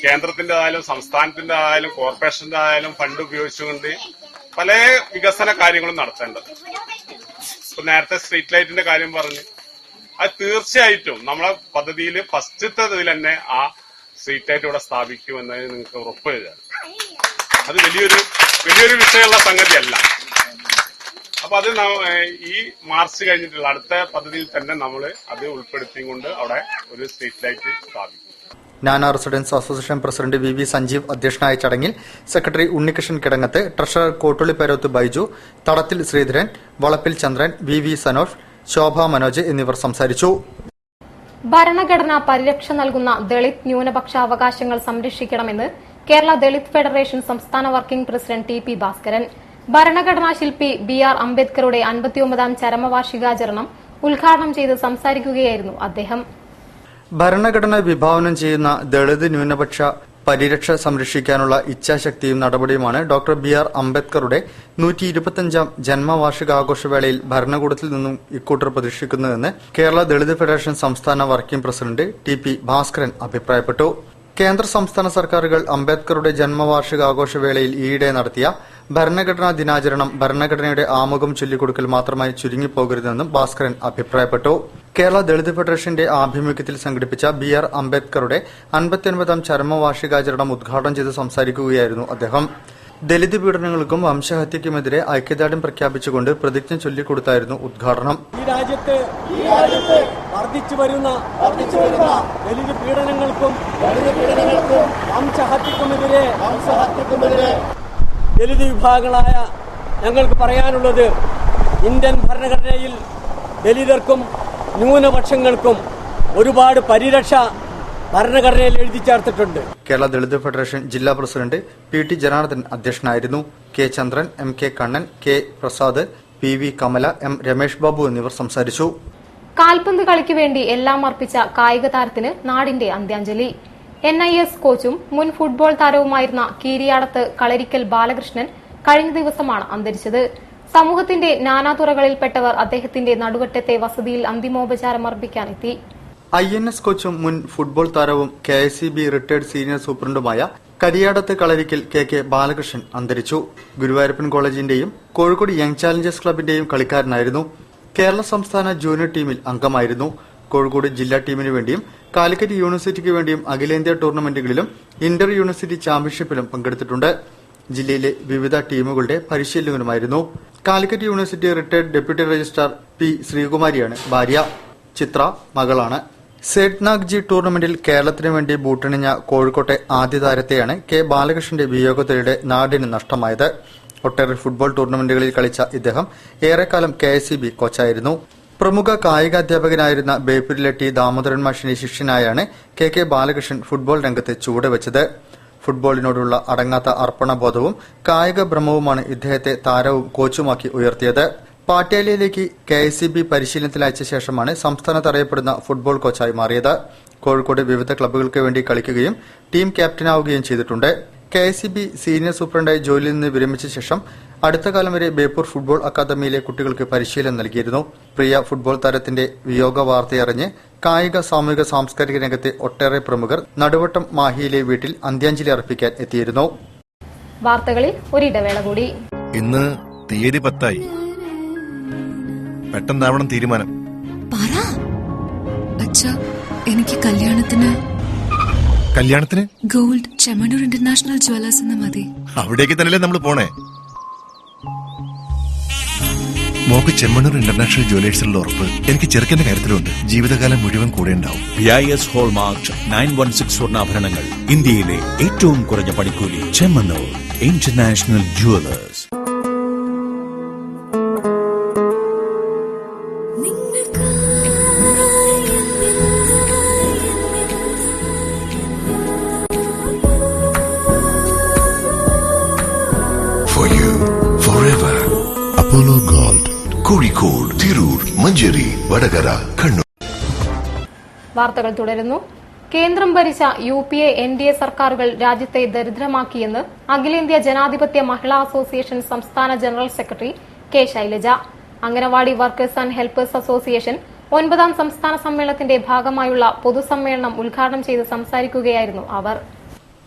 കേന്ദ്രത്തിന്റെ ആയാലും സംസ്ഥാനത്തിന്റെ ആയാലും കോർപ്പറേഷന്റെ ആയാലും ഫണ്ട് ഉപയോഗിച്ചുകൊണ്ട് പല വികസന കാര്യങ്ങളും നടത്തേണ്ടത്. ഇപ്പൊ നേരത്തെ സ്ട്രീറ്റ് ലൈറ്റിന്റെ കാര്യം പറഞ്ഞു, അത് തീർച്ചയായിട്ടും നമ്മളെ പദ്ധതിയിൽ ഫസ്റ്റത്തെ ഇതിൽ തന്നെ ആ സ്ട്രീറ്റ് ലൈറ്റ് ഇവിടെ സ്ഥാപിക്കുമെന്നത് നിങ്ങൾക്ക് ഉറപ്പ് തരാം. അത് വലിയൊരു വിഷയമുള്ള സംഗതിയല്ല. അപ്പൊ അത് ഈ മാർച്ച് കഴിഞ്ഞിട്ടുള്ള അടുത്ത പദ്ധതിയിൽ തന്നെ നമ്മൾ അത് ഉൾപ്പെടുത്തിക്കൊണ്ട് അവിടെ ഒരു സ്ട്രീറ്റ് ലൈറ്റ് സ്ഥാപിക്കും. Nano residence association president V. Sanjeev അധ്യക്ഷനായ ചടങ്ങിൽ സെക്രട്ടറി ഉണ്ണികൃഷ്ണൻ കിടങ്ങത്ത്, ട്രഷറർ കോട്ടുള്ളിപ്പേരോത്ത് ബൈജു, തടത്തിൽ ശ്രീധരൻ, വളപ്പിൽ ചന്ദ്രൻ, വി. സനോഷ്, ശോഭ മനോജ് എന്നിവർ സംസാരിച്ചു. ഭരണഘടന പരിരക്ഷ നൽകുന്ന ദളിത് ന്യൂനപക്ഷ അവകാശങ്ങൾ സംരക്ഷിക്കണമെന്ന് കേരള ദളിത് ഫെഡറേഷൻ സംസ്ഥാന വർക്കിംഗ് പ്രസിഡന്റ് ടി.പി. ഭാസ്കരൻ. ഭരണഘടനാ ശില്പി ബി.ആർ. അംബേദ്കറുടെ 59ാം ചരമവാർഷികാചരണം ഉദ്ഘാടനം ചെയ്ത് സംസാരിക്കുകയായിരുന്നു അദ്ദേഹം. ഭരണഘടന വിഭാവനം ചെയ്യുന്ന ദളിത് ന്യൂനപക്ഷ പരിരക്ഷ സംരക്ഷിക്കാനുള്ള ഇച്ഛാശക്തിയും നടപടിയുമാണ് ഡോക്ടർ ബി.ആർ. അംബേദ്കറുടെ 125ാം ജന്മവാർഷികാഘോഷവേളയിൽ ഭരണകൂടത്തിൽ നിന്നും ഇക്കൂട്ടർ പ്രതീക്ഷിക്കുന്നതെന്ന് കേരള ദളിത് ഫെഡറേഷൻ സംസ്ഥാന വർക്കിംഗ് പ്രസിഡന്റ് ടി.പി. ഭാസ്കരൻ അഭിപ്രായപ്പെട്ടു. കേന്ദ്ര സംസ്ഥാന സർക്കാരുകൾ അംബേദ്കറുടെ ജന്മവാർഷികാഘോഷവേളയിൽ ഈയിടെ നടത്തിയ ഭരണഘടനാ ദിനാചരണം ഭരണഘടനയുടെ ആമുഖം ചൊല്ലിക്കൊടുക്കൽ മാത്രമായി ചുരുങ്ങിപ്പോകരുതെന്നും ഭാസ്കരൻ അഭിപ്രായപ്പെട്ടു. കേരള ദളിത് ഫെഡറേഷന്റെ ആഭിമുഖ്യത്തിൽ സംഘടിപ്പിച്ച ബി.ആർ. അംബേദ്കറുടെ 59ാം ചരമവാർഷികാചരണം ഉദ്ഘാടനം ചെയ്ത് സംസാരിക്കുകയായിരുന്നു അദ്ദേഹം. ദലിത് പീഡനങ്ങൾക്കും വംശഹത്യക്കുമെതിരെ ഐക്യദാർഢ്യം പ്രഖ്യാപിച്ചുകൊണ്ട് പ്രതിജ്ഞ ചൊല്ലിക്കൊടുത്തായിരുന്നു ഉദ്ഘാടനം. ഈ രാജ്യത്ത് വർദ്ധിച്ചു വരുന്ന ദലിത് പീഡനങ്ങൾക്കും വംശഹത്യക്കുമെതിരെ ദലിത് വിഭാഗങ്ങളായ ഞങ്ങൾക്ക് പറയാനുള്ളത്, ഇന്ത്യൻ ഭരണഘടനയിൽ ദലിതർക്കും ന്യൂനപക്ഷങ്ങൾക്കും ഒരുപാട് പരിരക്ഷ ഭരണഘടനയിൽ എഴുതി ചേർത്തിട്ടുണ്ട്. കേരള ദളിത് ഫെഡറേഷൻ ജില്ലാ പ്രസിഡന്റ് പി.ടി. ജനാർദ്ദൻ അധ്യക്ഷനായിരുന്നു. K. Chandran, M. K. Kannan, K. Prasad, P V. Kamala, M. Ramesh Babu എന്നിവർ സംസാരിച്ചു. കാൽപന്ത് കളിക്ക് വേണ്ടി എല്ലാം അർപ്പിച്ച കായിക താരത്തിന് നാടിന്റെ അന്ത്യാഞ്ജലി. NIS കോച്ചും മുൻ ഫുട്ബോൾ താരവുമായിരുന്ന കീരിയാടത്ത് കളരിക്കൽ ബാലകൃഷ്ണൻ കഴിഞ്ഞ ദിവസമാണ് അന്തരിച്ചത്. സമൂഹത്തിന്റെ നാനാതുറകളിൽപ്പെട്ടവർ അദ്ദേഹത്തിന്റെ നടുവറ്റത്തെ വസതിയിൽ അന്തിമോപചാരം അർപ്പിക്കാനെത്തി. INS കോച്ചും മുൻ ഫുട്ബോൾ താരവും KICB റിട്ടയർഡ് സീനിയർ സൂപ്രണ്ടുമായ കരിയാടത്ത് കളരിക്കൽ കെ ബാലകൃഷ്ണൻ അന്തരിച്ചു. ഗുരുവായൂരപ്പൻ കോളേജിന്റെയും കോഴിക്കോട് യങ് ചാലഞ്ചേഴ്സ് ക്ലബിന്റെയും കളിക്കാരനായിരുന്നു. കേരള സംസ്ഥാന ജൂനിയർ ടീമിൽ അംഗമായിരുന്നു. കോഴിക്കോട് ജില്ലാ ടീമിനു വേണ്ടിയും കാലിക്കറ്റ് യൂണിവേഴ്സിറ്റിക്ക് വേണ്ടിയും അഖിലേന്ത്യാ ടൂർണമെന്റുകളിലും ഇന്റർ യൂണിവേഴ്സിറ്റി ചാമ്പ്യൻഷിപ്പിലും പങ്കെടുത്തിട്ടുണ്ട്. ജില്ലയിലെ വിവിധ ടീമുകളുടെ പരിശീലകനുമായിരുന്നു. Calicut university retired deputy registrar P. ശ്രീകുമാരിയാണ് ഭാര്യ. ചിത്ര മകളാണ്. സെഡ്നാഗ്ജി ടൂർണമെന്റിൽ കേരളത്തിനു വേണ്ടി ബൂട്ടണിഞ്ഞ കോഴിക്കോട്ടെ ആദ്യ താരത്തെയാണ് കെ ബാലകൃഷ്ണന്റെ വിയോഗത്തിലൂടെ നാടിന് നഷ്ടമായത്. ഒട്ടേറെ ഫുട്ബോൾ ടൂർണമെന്റുകളിൽ കളിച്ച ഇദ്ദേഹം ഏറെക്കാലം KICB കോച്ചായിരുന്നു. പ്രമുഖ കായികാധ്യാപകനായിരുന്ന ബേപ്പൂരിലെ ടി. ദാമോദരൻ മാഷിന്റെ ശിഷ്യനായാണ് കെ ബാലകൃഷ്ണൻ ഫുട്ബോൾ രംഗത്ത് ചുവടുവെച്ചത്. ഫുട്ബോളിനോടുള്ള അടങ്ങാത്ത അർപ്പണബോധവും കായിക ഭ്രമവുമാണ് ഇദ്ദേഹത്തെ താരവും കോച്ചുമാക്കി ഉയർത്തിയത്. പാട്യാലയിലേക്ക് KICB പരിശീലനത്തിലയച്ച ശേഷമാണ് സംസ്ഥാനത്ത് അറിയപ്പെടുന്ന ഫുട്ബോൾ കോച്ചായി മാറിയത്. കോഴിക്കോട് വിവിധ ക്ലബ്ബുകൾക്ക് വേണ്ടി കളിക്കുകയും ടീം ക്യാപ്റ്റനാവുകയും ചെയ്തിട്ടുണ്ട്. KICB സീനിയർ സൂപ്രണ്ടായി ജോലിയിൽ നിന്ന് വിരമിച്ച ശേഷം അടുത്ത കാലം വരെ ബേപ്പൂർ ഫുട്ബോൾ അക്കാദമിയിലെ കുട്ടികൾക്ക് പരിശീലനം നൽകിയിരുന്നു. പ്രിയ ഫുട്ബോൾ താരത്തിന്റെ വിയോഗ വാർത്തയറിഞ്ഞ് കായിക, സാമൂഹിക, സാംസ്കാരിക രംഗത്തെ ഒട്ടേറെ പ്രമുഖർ നടുവട്ടം മാഹിയിലെ വീട്ടിൽ അന്ത്യാഞ്ജലി അർപ്പിക്കാൻ എത്തിയിരുന്നു. വാർത്തകളിൽ ഒരിടവേള കൂടി. ഇന്ന് തീയതി 10 പെട്ടെന്നാവണം തീരുമാനം. എനിക്ക് കല്യാണത്തിന് ഗോൾഡ് ചെമ്മണ്ണൂർ ഇന്റർനാഷണൽ ജ്വല്ലേഴ്സ് എന്ന് മതി. അവിടേക്ക് തന്നെയല്ലേ നമ്മൾ പോണേ. മോക്ക് ചെമ്മണ്ണൂർ ഇന്റർനാഷണൽ ജ്വല്ലേഴ്സിലുള്ള ഉറപ്പ് എനിക്ക് ചെറുക്കന്റെ കാര്യത്തിലുണ്ട്. ജീവിതകാലം മുഴുവൻ കൂടെ ഉണ്ടാവും. BIS ഹോൾമാർക്ക് 916 സ്വർണ്ണാഭരണങ്ങൾ. ഇന്ത്യയിലെ ഏറ്റവും കുറഞ്ഞ പണിക്കൂലി. Chemmanur international Jewellers. For you, forever. Apollo Gold. Kozhikode, Tirur, Manjeri, Vadakara, Kannur. വാർത്തകൾ തുടരുന്നു. കേന്ദ്രം ഭരിച്ച UPA NDA സർക്കാരുകൾ രാജ്യത്തെ ദരിദ്രമാക്കിയെന്ന് അഖിലേന്ത്യാ ജനാധിപത്യ മഹിളാ അസോസിയേഷൻ സംസ്ഥാന general secretary K Shailaja. Anganwadi workers and helpers association 9ാം സംസ്ഥാന സമ്മേളനത്തിന്റെ ഭാഗമായുള്ള പൊതുസമ്മേളനം ഉദ്ഘാടനം ചെയ്ത് സംസാരിക്കുകയായിരുന്നു അവർ.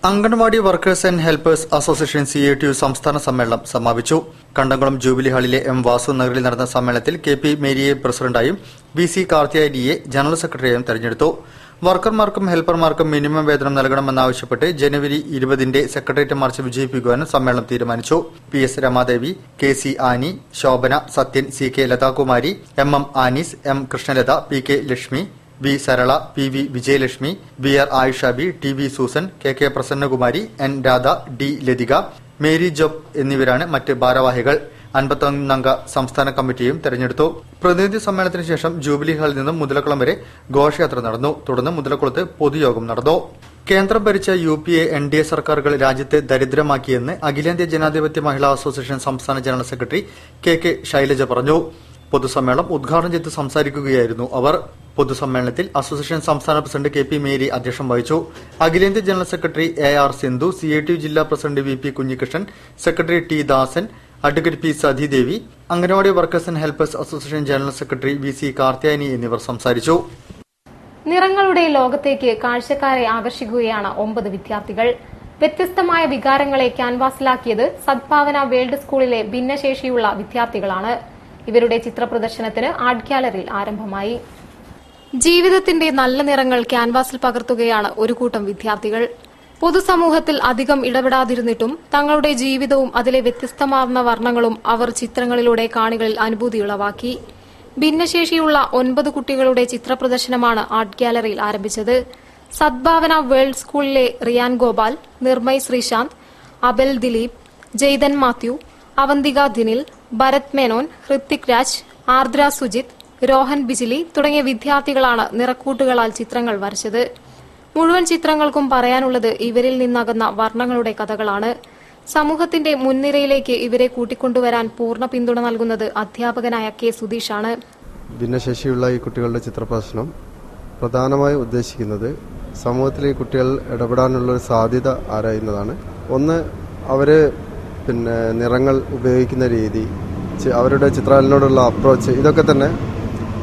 Anganwadi workers and helpers association CATU സംസ്ഥാന സമ്മേളനം സമാപിച്ചു. കണ്ടംകുളം ജൂബിലി ഹാളിലെ വാസു നഗറിൽ നടന്ന സമ്മേളനത്തിൽ KP മേരിയെ പ്രസിഡന്റായും BC കാർത്തിയാനിയെ ജനറൽ സെക്രട്ടറിയായും തെരഞ്ഞെടുത്തു. വർക്കർമാർക്കും ഹെൽപ്പർമാർക്കും മിനിമം വേതനം നൽകണമെന്നാവശ്യപ്പെട്ട് ജനുവരി 20 സെക്രട്ടേറിയറ്റ് മാർച്ച് വിജയിപ്പിക്കുവാനും സമ്മേളനം തീരുമാനിച്ചു. PS Ramadevi, KC Annie, Sobhana, Sathyan, CK Lathakumari, MM Anees, M Krishnalatha, PK Lakshmi, V Sarala, PV Vijayalakshmi, BR Ayishabi, TV Susan, KK Prasannakumari, N Radha, D Lathika, Mary Job എന്നിവരാണ് മറ്റ് ഭാരവാഹികൾ. 51 അംഗ സംസ്ഥാന കമ്മിറ്റിയും തെരഞ്ഞെടുത്തു. പ്രതിനിധി സമ്മേളനത്തിന് ശേഷം ജൂബിലി ഹാളിൽ നിന്നും മുതലക്കുളം വരെ ഘോഷയാത്ര നടന്നു. തുടർന്ന് മുതലക്കുളത്ത് പൊതുയോഗം നടന്നു. കേന്ദ്രം ഭരിച്ച UPA NDA സർക്കാരുകൾ രാജ്യത്തെ ദരിദ്രമാക്കിയെന്ന് അഖിലേന്ത്യാ ജനാധിപത്യ മഹിളാ അസോസിയേഷൻ സംസ്ഥാന ജനറൽ സെക്രട്ടറി KK ശൈലജ പറഞ്ഞു. പൊതുസമ്മേളനം ഉദ്ഘാടനം ചെയ്ത് സംസാരിക്കുകയായിരുന്നു അവർ. പൊതുസമ്മേളനത്തിൽ അസോസിയേഷൻ സംസ്ഥാന പ്രസിഡന്റ് KP മേരി അധ്യക്ഷം വഹിച്ചു. അഖിലേന്ത്യാ general secretary AR Sindhu, CATU ജില്ലാ president VP Kunhikrishnan, secretary T Dasan, advocate P Sathidevi, anganwadi workers and helpers association general secretary VC Karthiyani എന്നിവർ സംസാരിച്ചു. നിറങ്ങളുടെ ലോകത്തേക്ക് കാഴ്ചക്കാരെ ആകർഷിക്കുകയാണ് 9 വിദ്യാർത്ഥികൾ. വ്യത്യസ്തമായ വികാരങ്ങളെ ക്യാൻവാസിലാക്കിയത് സദ്ഭാവന വേൾഡ് സ്കൂളിലെ ഭിന്നശേഷിയുള്ള വിദ്യാർത്ഥികളാണ്. ഇവരുടെ ചിത്രപ്രദർശനത്തിന് ആർട്ട് ഗ്യാലറിയിൽ ആരംഭമായി. ജീവിതത്തിന്റെ നല്ല നിറങ്ങൾ ക്യാൻവാസിൽ പകർത്തുകയാണ് ഒരു കൂട്ടം വിദ്യാർത്ഥികൾ. പൊതുസമൂഹത്തിൽ അധികം ഇടപെടാതിരുന്നിട്ടും തങ്ങളുടെ ജീവിതവും അതിലെ വ്യത്യസ്തമാർന്ന വർണ്ണങ്ങളും അവർ ചിത്രങ്ങളിലൂടെ കാണികളിൽ അനുഭൂതിയുളവാക്കി. ഭിന്നശേഷിയുള്ള 9 കുട്ടികളുടെ ചിത്രപ്രദർശനമാണ് ആർട്ട് ഗ്യാലറിയിൽ ആരംഭിച്ചത്. സദ്ഭാവന വേൾഡ് സ്കൂളിലെ റിയാൻ ഗോപാൽ, നിർമ്മയ് ശ്രീശാന്ത്, അബൽ ദിലീപ്, ജെയ്തൻ മാത്യു, അവന്തിക ദിനിൽ, ഭരത് മേനോൻ, ഹൃത്തിക് രാജ്, ആർദ്ര സുജിത്, രോഹൻ ബിജിലി തുടങ്ങിയ വിദ്യാർത്ഥികളാണ് നിറക്കൂട്ടുകളാൽ ചിത്രങ്ങൾ വരച്ചത്. മുഴുവൻ ചിത്രങ്ങൾക്കും പറയാനുള്ളത് ഇവരിൽ നിന്നകുന്ന വർണ്ണങ്ങളുടെ കഥകളാണ്. സമൂഹത്തിന്റെ മുൻനിരയിലേക്ക് ഇവരെ കൂട്ടിക്കൊണ്ടുവരാൻ പൂർണ്ണ പിന്തുണ നൽകുന്നത് അധ്യാപകനായ K സുധീഷാണ്. ഭിന്നശേഷിയുള്ള ഈ കുട്ടികളുടെ ചിത്രപ്രദർശനം പ്രധാനമായും ഉദ്ദേശിക്കുന്നത് സമൂഹത്തിലെ കുട്ടികൾ ഇടപെടാനുള്ള ഒരു സാധ്യത ആരായുന്നതാണ്. ഒന്ന്, അവര് നിറങ്ങൾ ഉപയോഗിക്കുന്ന രീതി, അവരുടെ ചിത്രകലയോടുള്ള അപ്രോച്ച്, ഇതൊക്കെ തന്നെ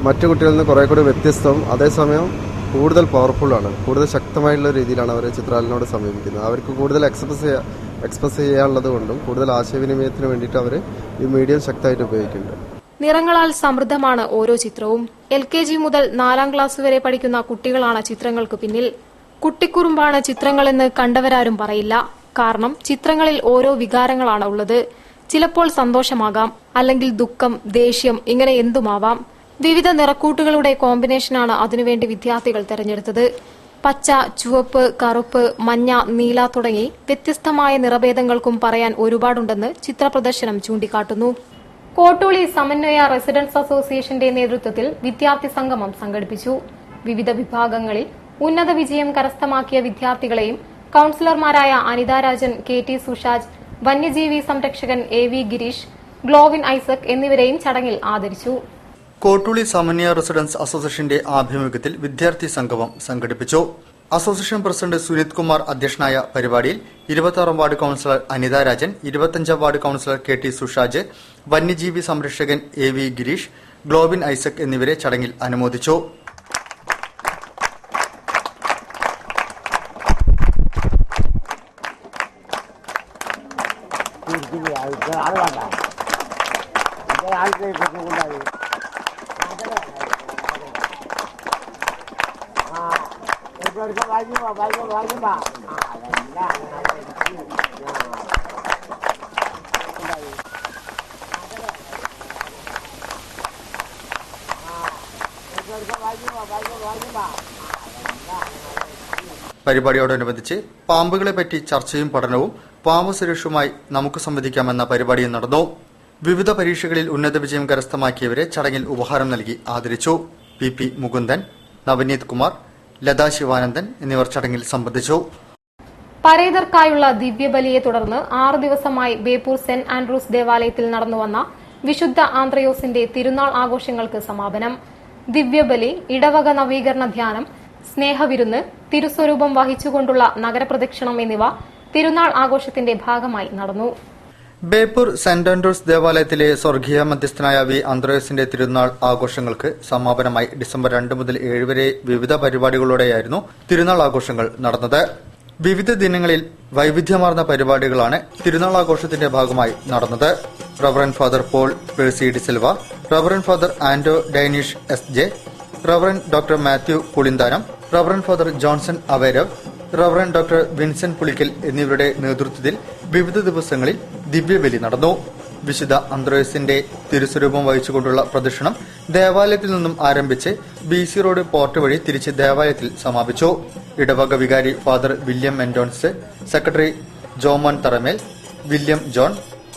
മറ്റു കുട്ടികളിൽ നിന്ന് കുറെ കൂടി വ്യത്യസ്തവും അതേസമയം കൂടുതൽ പവർഫുള്ളാണ്. കൂടുതൽ ശക്തമായിട്ടുള്ള രീതിയിലാണ് അവർ ചിത്രകലയോട് സമീപിക്കുന്നത്. അവർക്ക് കൂടുതൽ എക്സ്പ്രസ് ചെയ്യാനുള്ളത് കൊണ്ടും കൂടുതൽ ആശയവിനിമയത്തിന് വേണ്ടിയിട്ട് അവർ ഈ മീഡിയം ശക്തമായിട്ട് ഉപയോഗിക്കുന്നുണ്ട്. നിറങ്ങളാൽ സമൃദ്ധമാണ് ഓരോ ചിത്രവും. LKG മുതൽ 4ാം ക്ലാസ് വരെ പഠിക്കുന്ന കുട്ടികളാണ് ചിത്രങ്ങൾക്ക് പിന്നിൽ. കുട്ടിക്കുറുമ്പാണ് ചിത്രങ്ങളെന്ന് കണ്ടവരാരും പറയില്ല. കാരണം ചിത്രങ്ങളിൽ ഓരോ വികാരങ്ങളാണ് ഉള്ളത്. ചിലപ്പോൾ സന്തോഷമാകാം, അല്ലെങ്കിൽ ദുഃഖം, ദേഷ്യം, ഇങ്ങനെ എന്തുമാവാം. വിവിധ നിറക്കൂട്ടുകളുടെ കോമ്പിനേഷനാണ് അതിനുവേണ്ടി വിദ്യാർത്ഥികൾ തെരഞ്ഞെടുത്തത്. പച്ച, ചുവപ്പ്, കറുപ്പ്, മഞ്ഞ, നീല തുടങ്ങി വ്യത്യസ്തമായ നിറഭേദങ്ങൾക്കും പറയാൻ ഒരുപാടുണ്ടെന്ന് ചിത്രപ്രദർശനം ചൂണ്ടിക്കാട്ടുന്നു. കോട്ടൂളി സമന്വയ റെസിഡൻസ് അസോസിയേഷന്റെ നേതൃത്വത്തിൽ വിദ്യാർത്ഥി സംഗമം സംഘടിപ്പിച്ചു. വിവിധ വിഭാഗങ്ങളിൽ ഉന്നത വിജയം കരസ്ഥമാക്കിയ വിദ്യാർത്ഥികളെയും കൌൺസിലർമാരായ അനിത രാജൻ, KT സുഷാജ്, വന്യജീവി സംരക്ഷകൻ AV ഗിരീഷ്, ഗ്ലോവിൻ ഐസക് എന്നിവരെയും ചടങ്ങിൽ ആദരിച്ചു. കോട്ടൂളി സമന്വയ റെസിഡൻസ് അസോസിയേഷന്റെ ആഭിമുഖ്യത്തിൽ വിദ്യാർത്ഥി സംഗമം സംഘടിപ്പിച്ചു. അസോസിയേഷൻ പ്രസിഡന്റ് സുനിത് കുമാർ അധ്യക്ഷനായ പരിപാടിയിൽ 26 ward councillor Anitha Rajan, 25 ward councillor KT Sushaj, വന്യജീവി സംരക്ഷകൻ AV ഗിരീഷ്, ഗ്ലോബിൻ ഐസക് എന്നിവരെ ചടങ്ങിൽ അനുമോദിച്ചു. പരിപാടിയോടനുബന്ധിച്ച് പാമ്പുകളെ പറ്റി ചർച്ചയും പഠനവും പാമ്പ് സുരക്ഷയുമായി നമുക്ക് സംവദിക്കാമെന്ന പരിപാടിയും നടന്നു. വിവിധ പരീക്ഷകളിൽ ഉന്നത വിജയം കരസ്ഥമാക്കിയവരെ ചടങ്ങിൽ ഉപഹാരം നൽകി ആദരിച്ചു. PP മുകുന്ദൻ, നവനീത് കുമാർ, ലതാ ശിവാനന്ദൻ എന്നിവർ ചടങ്ങിൽ സംബന്ധിച്ചു. പരേതർക്കായുള്ള ദിവ്യബലിയെ തുടർന്ന് 6 ദിവസമായി ബേപ്പൂർ സെന്റ് ആൻഡ്രൂസ് ദേവാലയത്തിൽ നടന്നുവന്ന വിശുദ്ധ ആന്ത്രയോസിന്റെ തിരുനാൾ ആഘോഷങ്ങൾക്ക് സമാപനം. ദിവ്യബലി, ഇടവക നവീകരണ ധ്യാനം, സ്നേഹവിരുന്ന്, തിരുസ്വരൂപം വഹിച്ചുകൊണ്ടുള്ള നഗരപ്രദക്ഷിണം എന്നിവ തിരുനാൾ ആഘോഷത്തിന്റെ ഭാഗമായി നടന്നു. ബേപ്പൂർ സെന്റ് ആൻഡ്രൂസ് ദേവാലയത്തിലെ സ്വർഗീയ മധ്യസ്ഥനായ വി ആന്ത്രയോസിന്റെ തിരുനാൾ ആഘോഷങ്ങൾക്ക് സമാപനമായി ഡിസംബർ 2 മുതൽ 7 വരെ വിവിധ പരിപാടികളോടെയായിരുന്നു തിരുനാൾ ആഘോഷങ്ങൾ നടന്നത്. വിവിധ ദിനങ്ങളിൽ വൈവിധ്യമാർന്ന പരിപാടികളാണ് തിരുനാൾ ആഘോഷത്തിന്റെ ഭാഗമായി നടന്നത്. Reverend father Paul Percy D'Silva, reverend father Anto Dainish SJ, reverend doctor Mathew Pulinthanam, reverend father Johnson അവേരവ്, റവറൻ ഡോക്ടർ വിൻസെന്റ് പുളിക്കൽ എന്നിവരുടെ നേതൃത്വത്തിൽ വിവിധ ദിവസങ്ങളിൽ ദിവ്യബലി നടന്നു. വിശുദ്ധ ആന്ത്രയോസിന്റെ തിരുസ്വരൂപം വഹിച്ചുകൊണ്ടുള്ള പ്രദക്ഷിണം ദേവാലയത്തിൽ നിന്നും ആരംഭിച്ച് BC റോഡ് പോർട്ട് വഴി തിരിച്ച് ദേവാലയത്തിൽ സമാപിച്ചു. ഇടവക വികാരി father William Mendonce, secretary Jomon Tharamel, William John,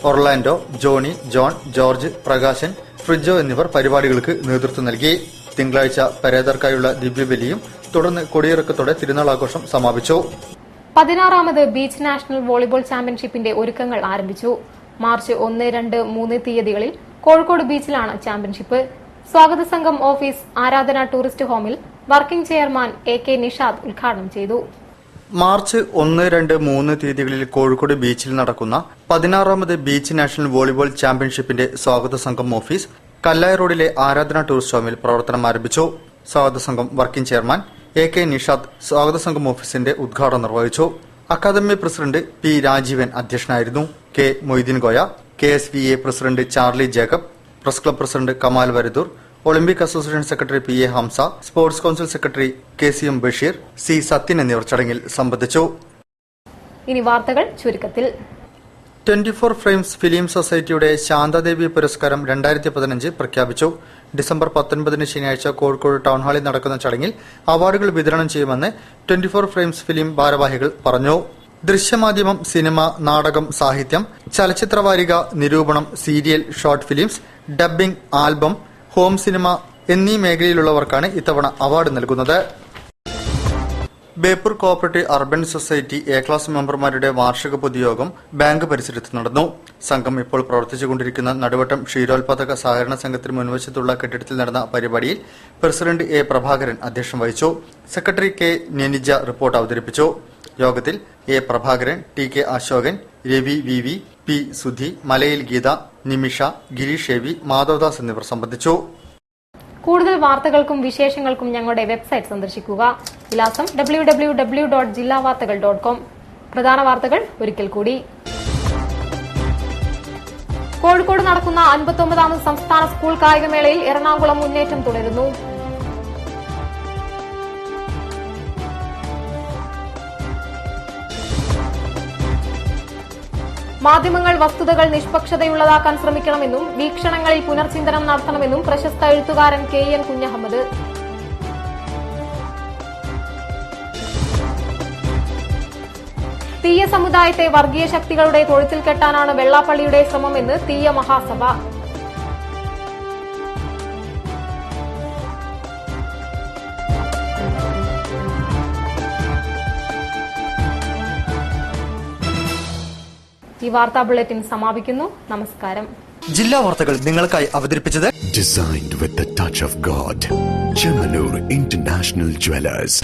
Orlando, Johnny, John, George, Prakashan, Frijo എന്നിവർ പരിപാടികൾക്ക് നേതൃത്വം നൽകി. തിങ്കളാഴ്ച പരേതർക്കായുള്ള ദിവ്യബലിയും തുടർന്ന് കൊടിയിറക്കത്തോടെ തിരുനാൾ ആഘോഷം സമാപിച്ചു. 16ാമത് ബീച്ച് നാഷണൽ വോളിബോൾ ചാമ്പ്യൻഷിപ്പിന്റെ ഒരുക്കങ്ങൾ ആരംഭിച്ചു. മാർച്ച് 1, 2, 3 തീയതികളിൽ കോഴിക്കോട് ബീച്ചിലാണ് ചാമ്പ്യൻഷിപ്പ്. സ്വാഗത സംഘം ഓഫീസ് ആരാധന ടൂറിസ്റ്റ് ഹോമിൽ വർക്കിംഗ് ചെയർമാൻ AK നിഷാദ് ഉദ്ഘാടനം ചെയ്തു. മാർച്ച് 1, 2, 3 തീയതികളിൽ കോഴിക്കോട് ബീച്ചിൽ നടക്കുന്ന 16ാമത് ബീച്ച് നാഷണൽ വോളിബോൾ ചാമ്പ്യൻഷിപ്പിന്റെ സ്വാഗത സംഘം ഓഫീസ് കല്ലായ റോഡിലെ ആരാധന ടൂറിസ്റ്റ് ഹോമിൽ പ്രവർത്തനം ആരംഭിച്ചു. സ്വാഗത സംഘം വർക്കിംഗ് ചെയർമാൻ AK നിഷാദ് സ്വാഗത സംഘം ഓഫീസിന്റെ ഉദ്ഘാടനം നിർവഹിച്ചു. അക്കാദമി പ്രസിഡന്റ് P രാജീവൻ അധ്യക്ഷനായിരുന്നു. K Moideen Koya, KSVA president Charlie Jacob, press club president Kamal Varadoor, Olympic association secretary PA Hamsa, sports council secretary KCM Basheer, C Sathyan എന്നിവർ ചടങ്ങിൽ സംബന്ധിച്ചു. ഇനി വാർത്തകൾ ചുരുക്കത്തിൽ. 24 ഫ്രെയിംസ് ഫിലിം സൊസൈറ്റിയുടെ ശാന്താദേവി പുരസ്കാരം 2015 പ്രഖ്യാപിച്ചു. ഡിസംബർ 19 ശനിയാഴ്ച കോഴിക്കോട് ടൗൺ ഹാളിൽ നടക്കുന്ന ചടങ്ങിൽ അവാർഡുകൾ വിതരണം ചെയ്യുമെന്ന് 24 ഫ്രെയിംസ് ഫിലിം ഭാരവാഹികൾ പറഞ്ഞു. ദൃശ്യമാധ്യമം, സിനിമ, നാടകം, സാഹിത്യം, ചലച്ചിത്രവാരിക, നിരൂപണം, serial, short films, dubbing, album, home cinema എന്നീ മേഖലയിലുള്ളവർക്കാണ് ഇത്തവണ അവാർഡ് നൽകുന്നത്. Beypore cooperative urban society A class മെമ്പർമാരുടെ വാർഷിക പൊതുയോഗം ബാങ്ക് പരിസരത്ത് നടന്നു. സംഘം ഇപ്പോൾ പ്രവർത്തിച്ചുകൊണ്ടിരിക്കുന്ന നടുവട്ടം ക്ഷീരോത്പാദക സഹകരണ സംഘത്തിന് മുൻവശത്തുള്ള കെട്ടിടത്തിൽ നടന്ന പരിപാടിയിൽ പ്രസിഡന്റ് A പ്രഭാകരൻ അധ്യക്ഷം വഹിച്ചു. സെക്രട്ടറി K നിനിജ റിപ്പോർട്ട് അവതരിപ്പിച്ചു. യോഗത്തിൽ A Prabhakaran, TK Ashokan, Ravi VV, P Sudhi, മലയിൽ ഗീത, നിമിഷ, ഗിരീഷ് AV, മാധവദാസ് എന്നിവർ സംബന്ധിച്ചു. കൂടുതൽ വാർത്തകൾക്കും വിശേഷങ്ങൾക്കും ഞങ്ങളുടെ വെബ്സൈറ്റ് സന്ദർശിക്കുക. വിലാസം www.jillavartagal.com. പ്രധാന വാർത്തകൾ ഒരിക്കൽ കൂടി. കോഴിക്കോട് നടക്കുന്ന 59ാമത് സംസ്ഥാന സ്കൂൾ കായികമേളയിൽ എറണാകുളം മുന്നേറ്റം തുടരുന്നു. മാധ്യമങ്ങൾ വസ്തുതകൾ നിഷ്പക്ഷതയുള്ളതാക്കാൻ ശ്രമിക്കണമെന്നും വീക്ഷണങ്ങളിൽ പുനർചിന്തനം നടത്തണമെന്നും പ്രശസ്ത എഴുത്തുകാരൻ KN കുഞ്ഞഹമ്മദ്. തീയ സമുദായത്തെ വർഗീയ ശക്തികളുടെ തൊഴുത്തിൽ കെട്ടാനാണ് വെള്ളാപ്പള്ളിയുടെ ശ്രമമെന്ന് തീയ മഹാസഭ. ഈ വാർത്താ ബുള്ളറ്റിൻ സമാപിക്കുന്നു. നമസ്കാരം. ജില്ലാ വാർത്തകൾ നിങ്ങൾക്കായി അവതരിപ്പിച്ചത് Designed with the touch of God. Chemanur International Jewelers.